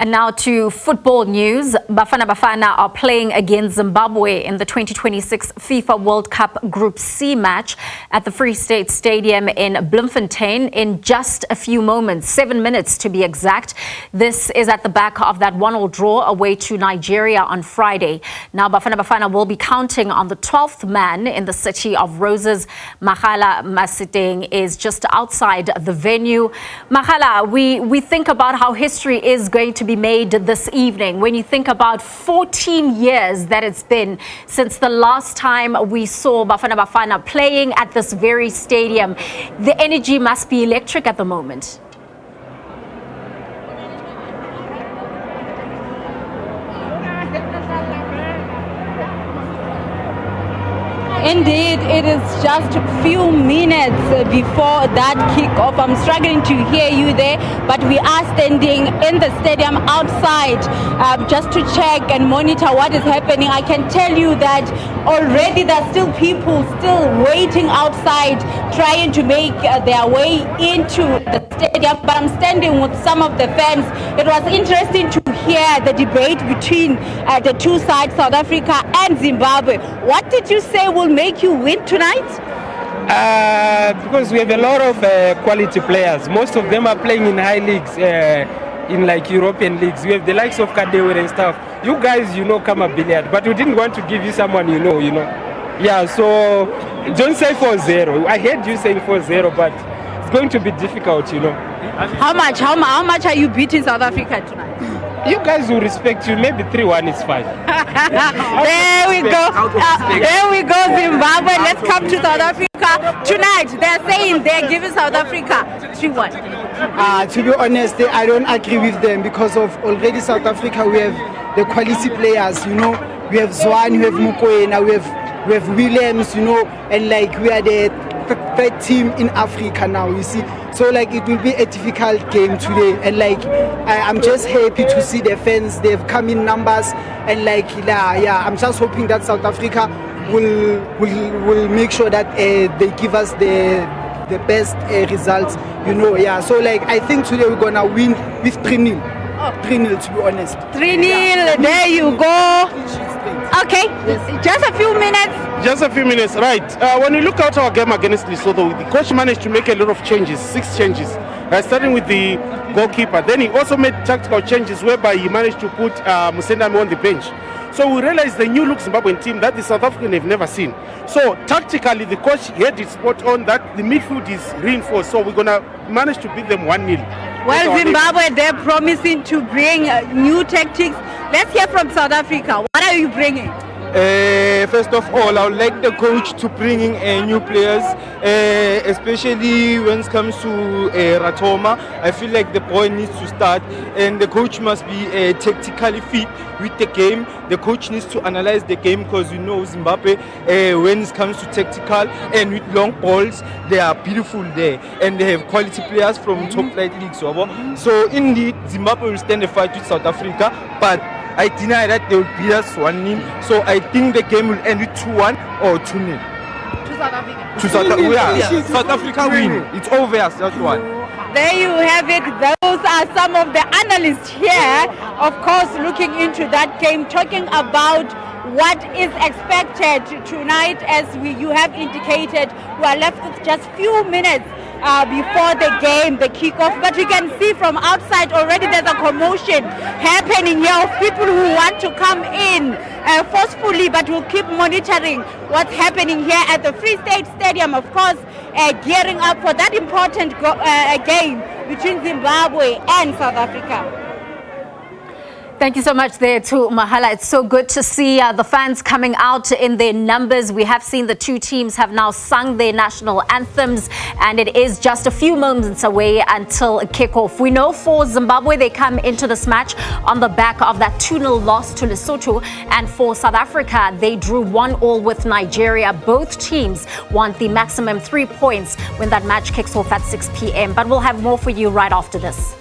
And now to football news. Bafana Bafana are playing against Zimbabwe in the 2026 FIFA World Cup Group C match at the Free State Stadium in Bloemfontein in just a few moments, 7 minutes to be exact. This is at the back of that 1-1 draw away to Nigeria on Friday. Now Bafana Bafana will be counting on the 12th man in the City of Roses. Makgala Masiteng is just outside the venue. Makgala, we think about how history is going to be made this evening. When you think about 14 years that it's been since the last time we saw Bafana Bafana playing at this very stadium, the energy must be electric at the moment. Indeed, it is just a few minutes before that kick-off. I'm struggling to hear you there, but we are standing in the stadium outside just to check and monitor what is happening. I can tell you that already there are still people still waiting outside, trying to make their way into the stadium, but I'm standing with some of the fans. It was interesting to hear the debate between the two sides, South Africa and Zimbabwe. What did you say will make you win tonight? Because we have a lot of quality players. Most of them are playing in high leagues, in like European leagues. We have the likes of Kadewe and stuff. You guys, come a billiard, but we didn't want to give you someone you know. Yeah, so don't say 4-0. I heard you saying 4-0, but it's going to be difficult, How much are you beating South Africa tonight? You guys will respect you. Maybe 3-1 is fine. There we go. There we go, Zimbabwe. Let's come to South Africa tonight. They're saying they're giving South Africa 3-1. To be honest, I don't agree with them because of already South Africa. We have the quality players. We have Zwan, we have Mukwena, we have Williams. And we are the third team in Africa now. You see. So it will be a difficult game today, and I'm just happy to see the fans. They've come in numbers, and I'm just hoping that South Africa will make sure that they give us the best results. So I think today we're gonna win with 3-0. 3-0 to be honest. 3-0. Yeah. There you go. Okay, yes. Just a few minutes. Right. When you look at our game against Lesotho, the coach managed to make a lot of changes, 6 changes, starting with the goalkeeper. Then he also made tactical changes whereby he managed to put Musendami on the bench. So we realized the new look Zimbabwean team that the South African have never seen. So tactically, the coach had it spot on that the midfield is reinforced. So we're going to manage to beat them 1-0. Well, Zimbabwe, they're promising to bring new tactics. Let's hear from South Africa. What are you bringing? First of all, I would like the coach to bring in new players, especially when it comes to Ratoma. I feel like the boy needs to start, and the coach must be tactically fit with the game. The coach needs to analyze the game because Zimbabwe, when it comes to tactical and with long balls, they are beautiful there, and they have quality players from top flight leagues. So indeed, Zimbabwe will stand a fight with South Africa, but I deny that they will beat us 1-0. So I think the game will end with 2-1 or 2-0. To South Africa. To South Africa. Yeah. South Africa win. It's obvious, that's one. There you have it. Those are some of the analysts here, of course, looking into that game, talking about what is expected tonight. As you have indicated, we are left with just few minutes before the game, the kickoff, but we can see from outside already there's a commotion happening here of people who want to come in forcefully, but we'll keep monitoring what's happening here at the Free State Stadium, of course, gearing up for that important game between Zimbabwe and South Africa. Thank you so much there to Makgala. It's so good to see the fans coming out in their numbers. We have seen the two teams have now sung their national anthems, and it is just a few moments away until kickoff. We know for Zimbabwe, they come into this match on the back of that 2-0 loss to Lesotho, and for South Africa, they drew 1-1 with Nigeria. Both teams want the maximum 3 points when that match kicks off at 6 p.m. But we'll have more for you right after this.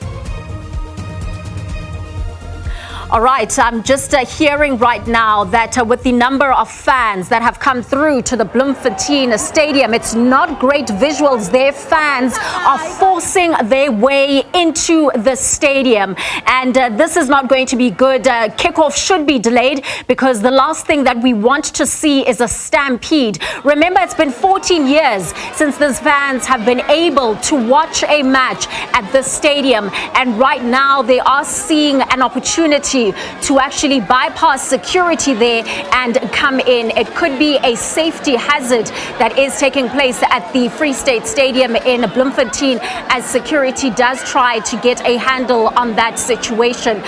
All right, I'm just hearing right now that with the number of fans that have come through to the Bloemfontein stadium, it's not great visuals. Their fans are forcing their way into the stadium, and this is not going to be good. Kickoff should be delayed because the last thing that we want to see is a stampede. Remember, it's been 14 years since these fans have been able to watch a match at this stadium, and right now they are seeing an opportunity to actually bypass security there and come in. It could be a safety hazard that is taking place at the Free State Stadium in Bloemfontein as security does try to get a handle on that situation.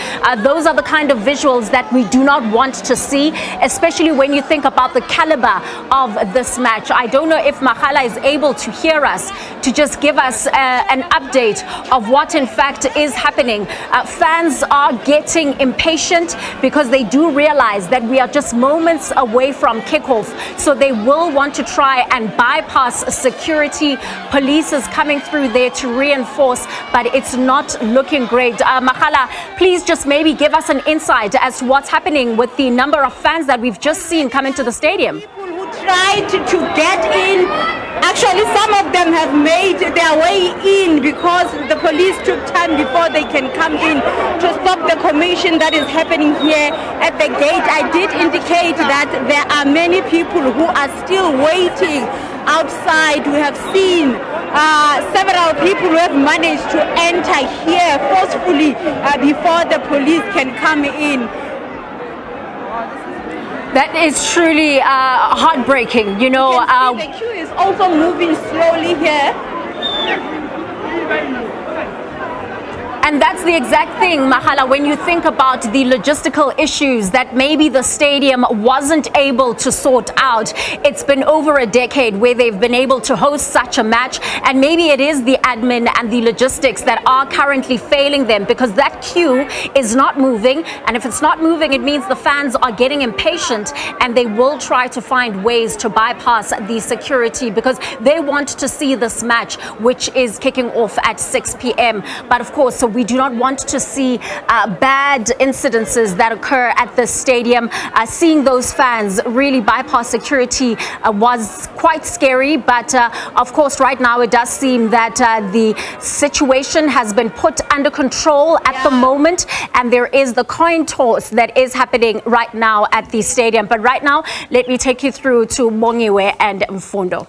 Those are the kind of visuals that we do not want to see, especially when you think about the caliber of this match. I don't know if Makgala is able to hear us to just give us an update of what in fact is happening. Fans are getting impatient because they do realize that we are just moments away from kickoff, so they will want to try and bypass security. Police is coming through there to reinforce, but it's not looking great. Makgala, please just maybe give us an insight as to what's happening with the number of fans that we've just seen come into the stadium. People who tried to get in, actually some of them have made their way in because the police took time before they can come in to stop the commotion that is happening here at the gate. I did indicate that there are many people who are still waiting outside. We have seen several people who have managed to enter here forcefully before the police can come in. That is truly heartbreaking, you know. The queue is also moving slowly here. And that's the exact thing, Makgala, when you think about the logistical issues that maybe the stadium wasn't able to sort out. It's been over a decade where they've been able to host such a match, and maybe it is the admin and the logistics that are currently failing them, because that queue is not moving, and if it's not moving, it means the fans are getting impatient and they will try to find ways to bypass the security because they want to see this match, which is kicking off at 6 p.m. But of course, so we do not want to see bad incidences that occur at the stadium. Seeing those fans really bypass security was quite scary, but of course right now it does seem that the situation has been put under control at the moment, and there is the coin toss that is happening right now at the stadium. But right now, let me take you through to Mongiwe and Mfundo.